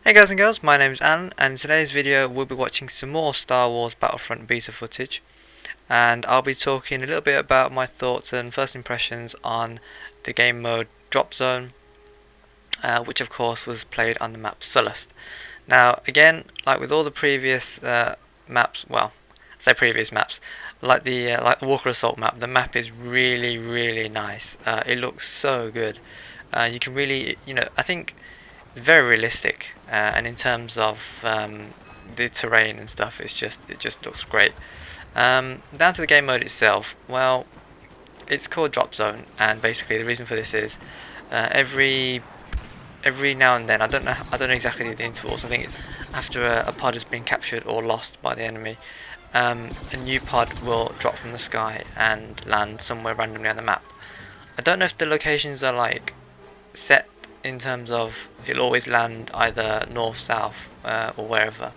Hey guys and girls, my name is Alan, and in today's video we'll be watching some more Star Wars Battlefront beta footage, and I'll be talking a little bit about my thoughts and first impressions on the game mode Drop Zone, which of course was played on the map Sullust. Now again, like with all the previous maps, well, I say previous maps, like the Walker Assault map, the map is really nice. It looks so good. You can really, I think very realistic, and in terms of the terrain and stuff, it just looks great. Down to the game mode itself, well, it's called Drop Zone, and basically the reason for this is every now and then, I don't know exactly the intervals. I think it's after a pod has been captured or lost by the enemy, a new pod will drop from the sky and land somewhere randomly on the map. I don't know if the locations are like set in terms of it'll always land either north, south, or wherever,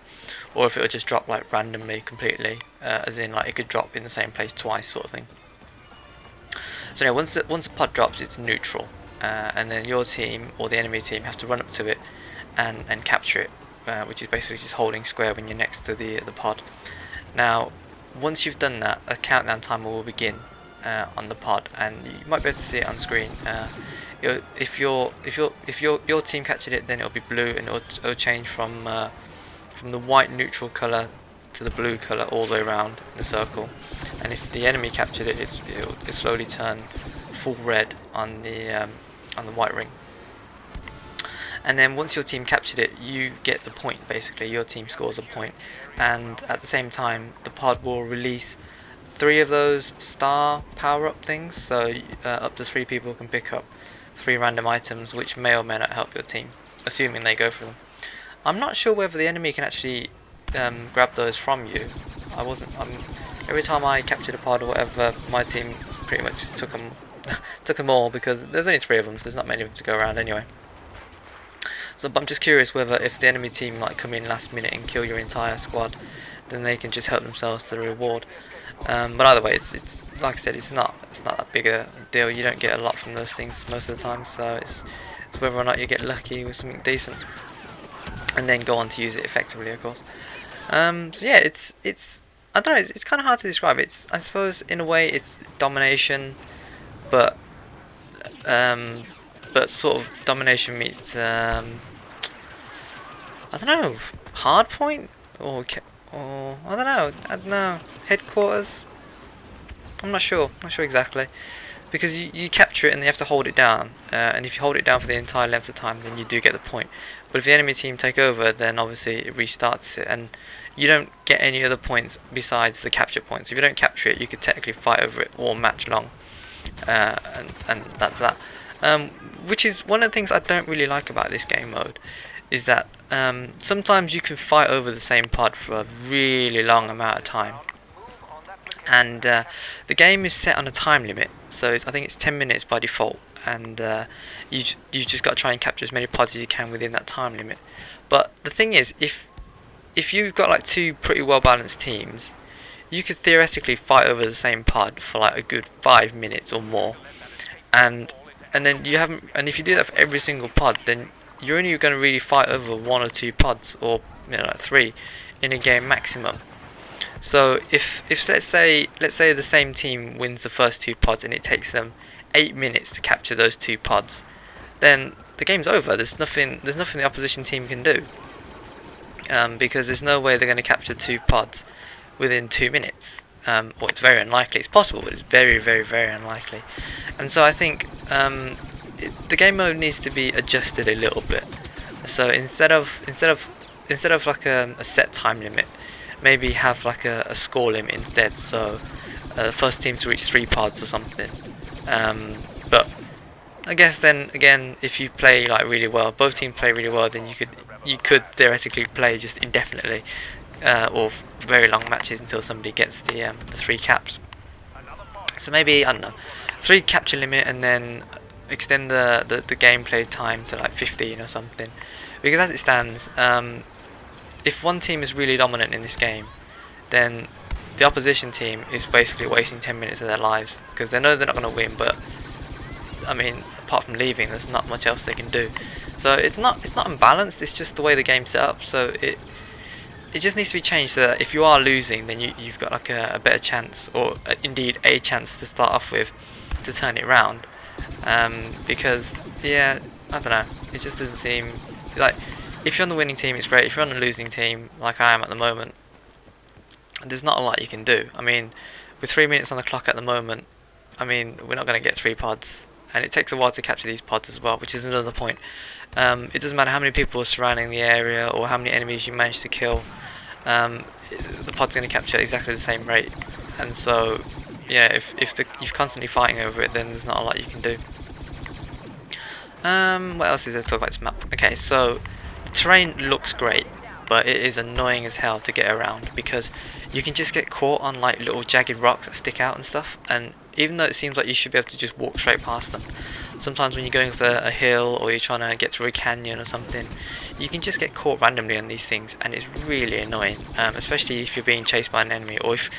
or if it'll just drop like randomly completely, as in like it could drop in the same place twice, sort of thing. So yeah, once the pod drops, it's neutral, and then your team or the enemy team have to run up to it and capture it, which is basically just holding square when you're next to the pod. Now, once you've done that, a countdown timer will begin on the pod, and you might be able to see it on screen. If your team captured it, then it'll be blue, and it'll change from the white neutral color to the blue color all the way around in a circle. And if the enemy captured it, it'll slowly turn full red on the white ring. And then once your team captured it, you get the point. Basically, your team scores a point, and at the same time, the pod will release 3 of those star power-up things. So up to 3 people can pick up 3 random items, which may or may not help your team, assuming they go for them. I'm not sure whether the enemy can actually grab those from you. Every time I captured a pod or whatever, my team pretty much took them all, because there's only 3 of them, so there's not many of them to go around anyway. So, but I'm just curious whether if the enemy team might come in last minute and kill your entire squad, then they can just help themselves to the reward. But either way, it's like I said, it's not that big a deal. You don't get a lot from those things most of the time, so it's whether or not you get lucky with something decent, and then go on to use it effectively, of course. So yeah, it's I don't know. It's kind of hard to describe. I suppose in a way it's domination, but sort of domination meets I don't know, hard point or I don't know, headquarters. I'm not sure exactly, because you capture it and you have to hold it down, and if you hold it down for the entire length of time, then you do get the point. But if the enemy team take over, then obviously it restarts it, and you don't get any other points besides the capture points. If you don't capture it, you could technically fight over it all match long, and that's that. Which is one of the things I don't really like about this game mode, is that sometimes you can fight over the same pod for a really long amount of time, and the game is set on a time limit, so I think it's 10 minutes by default, and you've just got to try and capture as many pods as you can within that time limit. But the thing is, if you've got like 2 pretty well balanced teams, you could theoretically fight over the same pod for like a good 5 minutes or more, and then you haven't. And if you do that for every single pod, then you're only going to really fight over 1 or 2 pods, or like 3 in a game maximum. So if let's say the same team wins the first 2 pods and it takes them 8 minutes to capture those 2 pods, then the game's over. There's nothing the opposition team can do, because there's no way they're going to capture 2 pods within 2 minutes. Well, it's very unlikely. It's possible, but it's very unlikely. And so I think the game mode needs to be adjusted a little bit. So instead of like a set time limit, maybe have like a score limit instead. So the first team to reach 3 pods or something. But I guess then again, if you play like really well, both teams play really well, then you could theoretically play just indefinitely, or very long matches until somebody gets the 3 caps. So maybe, I don't know, 3 capture limit, and then extend the gameplay time to like 15 or something. Because as it stands, if one team is really dominant in this game, then the opposition team is basically wasting 10 minutes of their lives, because they know they're not going to win, but I mean, apart from leaving, there's not much else they can do. So it's not unbalanced. It's just the way the game's set up. So it just needs to be changed so that if you are losing, then you've got like a better chance, or indeed a chance to start off with, to turn it round. Because yeah, I don't know. It just doesn't seem like, if you're on the winning team, it's great. If you're on the losing team, like I am at the moment, there's not a lot you can do. I mean, with 3 minutes on the clock at the moment, I mean, we're not going to get 3 pods, and it takes a while to capture these pods as well, which is another point. It doesn't matter how many people are surrounding the area or how many enemies you manage to kill. The pod's going to capture at exactly the same rate, and so yeah, if you're constantly fighting over it, then there's not a lot you can do. What else is there to talk about this map? Okay, so the terrain looks great, but it is annoying as hell to get around because you can just get caught on like little jagged rocks that stick out and stuff, and even though it seems like you should be able to just walk straight past them, sometimes when you're going up a hill or you're trying to get through a canyon or something, you can just get caught randomly on these things, and it's really annoying, especially if you're being chased by an enemy, or if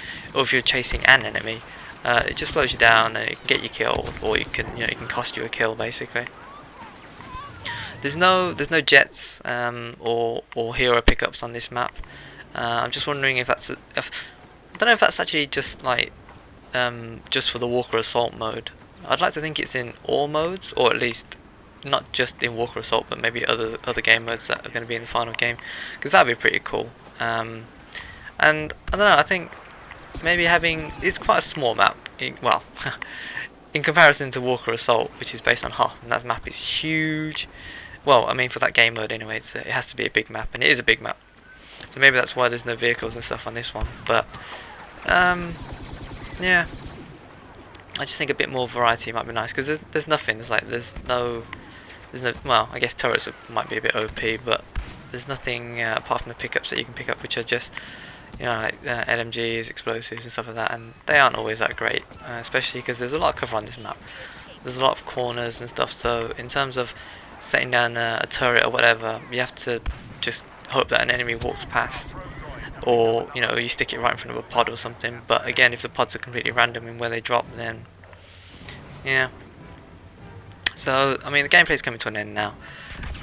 you're chasing an enemy. It just slows you down and it can get you killed, or it can cost you a kill basically. There's no jets or hero pickups on this map. I'm just wondering if that's I don't know if that's actually just like just for the Walker Assault mode. I'd like to think it's in all modes, or at least not just in Walker Assault, but maybe other game modes that are going to be in the final game, because that'd be pretty cool. And I don't know, I think maybe it's quite a small map. Well, in comparison to Walker Assault, which is based on Hoth, and that map is huge. Well, I mean, for that game mode anyway, it has to be a big map, and it is a big map. So maybe that's why there's no vehicles and stuff on this one. But yeah, I just think a bit more variety might be nice, because there's nothing. There's no. Well, I guess turrets might be a bit OP, but there's nothing apart from the pickups that you can pick up, which are just, like LMGs, explosives and stuff like that, and they aren't always that great, especially because there's a lot of cover on this map. There's a lot of corners and stuff, so in terms of setting down a turret or whatever, you have to just hope that an enemy walks past, or you stick it right in front of a pod or something. But again, if the pods are completely random in where they drop, then yeah. So I mean, the gameplay's coming to an end now.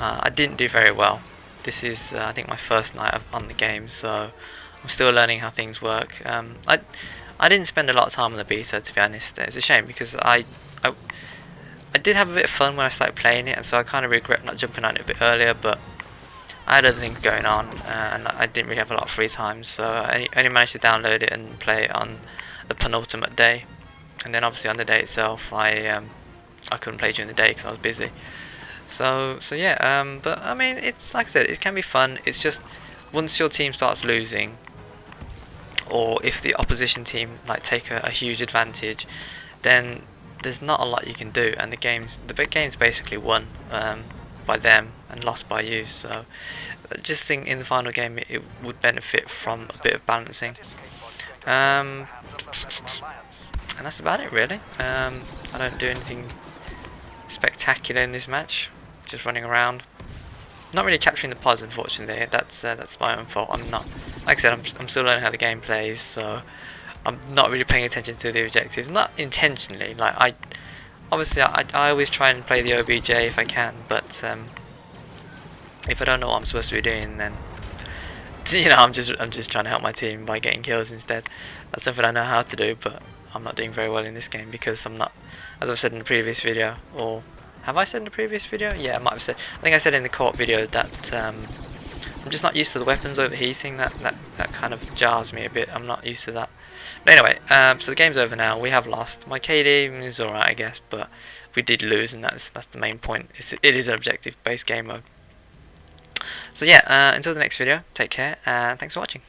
I didn't do very well. This is I think my first night on the game, so I'm still learning how things work. I didn't spend a lot of time on the beta, to be honest. It's a shame because I did have a bit of fun when I started playing it, and so I kind of regret not jumping on it a bit earlier, but I had other things going on, and I didn't really have a lot of free time, so I only managed to download it and play it on the penultimate day. And then obviously on the day itself, I couldn't play during the day because I was busy. So yeah, but I mean, it's like I said, it can be fun. It's just once your team starts losing, or if the opposition team like take a huge advantage, then there's not a lot you can do, and the game's basically won by them and lost by you. So I just think in the final game it would benefit from a bit of balancing. And that's about it really. I don't do anything spectacular in this match, just running around, not really capturing the pods, unfortunately. That's my own fault. I'm not, like I said, I'm still learning how the game plays, so I'm not really paying attention to the objectives, not intentionally. Like I always try and play the OBJ if I can, but if I don't know what I'm supposed to be doing, then I'm just trying to help my team by getting kills instead. That's something I know how to do, but I'm not doing very well in this game because I'm not, as I've said in the previous video, or have I said in the previous video? Yeah, I might have said. I think I said in the co-op video that I'm just not used to the weapons overheating. That kind of jars me a bit. I'm not used to that. But anyway, so the game's over now. We have lost. My KD is alright, I guess, but we did lose, and that's the main point. It is an objective-based game mode. So yeah, until the next video, take care, and thanks for watching.